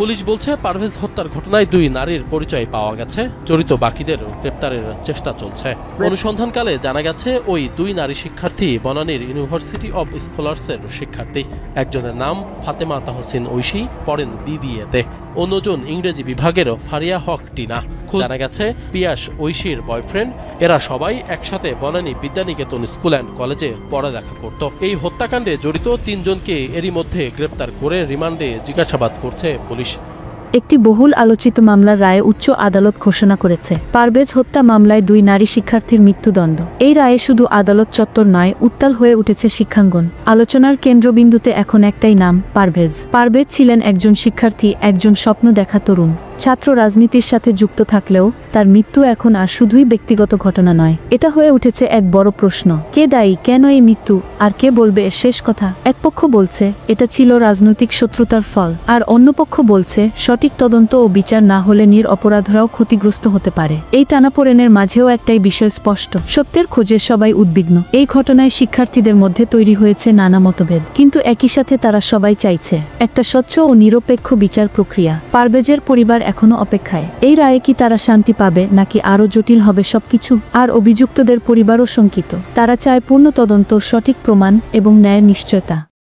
Police বলছে পারভেজ হত্যার ঘটনায় 2 নারীর পরিচয় পাওয়া গেছে। জড়িত বাকিদের গ্রেপ্তারের চেষ্টা চলছে। অনুসন্ধানকালে জানা গেছে ওই 2 নারী শিক্ষার্থী বনানীর ইউনিভার্সিটি অব স্কলার্সের শিক্ষার্থী। একজনের নাম ফাতেমা তাহসিন ঐশী, পড়েন বিবিএতে। অন্যজন ইংরেজি বিভাগের ফারিয়া হক টিনা। জানা গেছে পিয়াস ঐশীর বয়ফ্রেন্ড। এরা সবাই একসাথে বনানী বিদ্যানিকেতন স্কুল অ্যান্ড কলেজে পড়ালেখা করত। এই হত্যাকাণ্ডে জড়িত 3 জনকে এরই মধ্যে গ্রেপ্তার করে রিমান্ডে জিজ্ঞাসাবাদ করছে পুলিশ। একটি বহুল আলোচিত মামলার রায়ে উচ্চ আদালত ঘোষণা করেছে পারভেজ হত্যা মামলায় 2 নারী শিক্ষার্থীর মৃত্যুদণ্ড। এই রায়ে শুধু আদালত চত্বর নয়, উত্তাল হয়ে উঠেছে শিক্ষাঙ্গন। আলোচনার কেন্দ্রবিন্দুতে এখন একটাই নাম, পারভেজ। পারভেজ ছিলেন একজন শিক্ষার্থী, একজন স্বপ্ন দেখা তরুণ। ছাত্র রাজনীতির সাথে যুক্ত থাকলেও তার মৃত্যু এখন আর শুধুই ব্যক্তিগত ঘটনা নয়, এটা হয়ে উঠেছে এক বড় প্রশ্ন। কে দায়ী, কেন এই মৃত্যু, আর কে বলবে এর শেষ কথা? এক পক্ষ বলছে এটা ছিল রাজনৈতিক শত্রুতার ফল, আর অন্য পক্ষ বলছে সঠিক তদন্ত ও বিচার না হলে নিরপরাধরাও ক্ষতিগ্রস্ত হতে পারে। এই টানাপোড়েনের মাঝেও একটাই বিষয় স্পষ্ট, সত্যের খোঁজে সবাই উদ্বিগ্ন। এই ঘটনায় শিক্ষার্থীদের মধ্যে তৈরি হয়েছে নানা মতভেদ, কিন্তু একই সাথে তারা সবাই চাইছে একটা স্বচ্ছ ও নিরপেক্ষ বিচার প্রক্রিয়া। পারভেজের পরিবার এখনো অপেক্ষায়। এই রায়ে কি তারা শান্তি পাবে, নাকি আরো জটিল হবে সবকিছু? আর অভিযুক্তদের পরিবারও শঙ্কিত। তারা চায় পূর্ণ তদন্ত, সঠিক প্রমাণ এবং ন্যায়ের নিশ্চয়তা।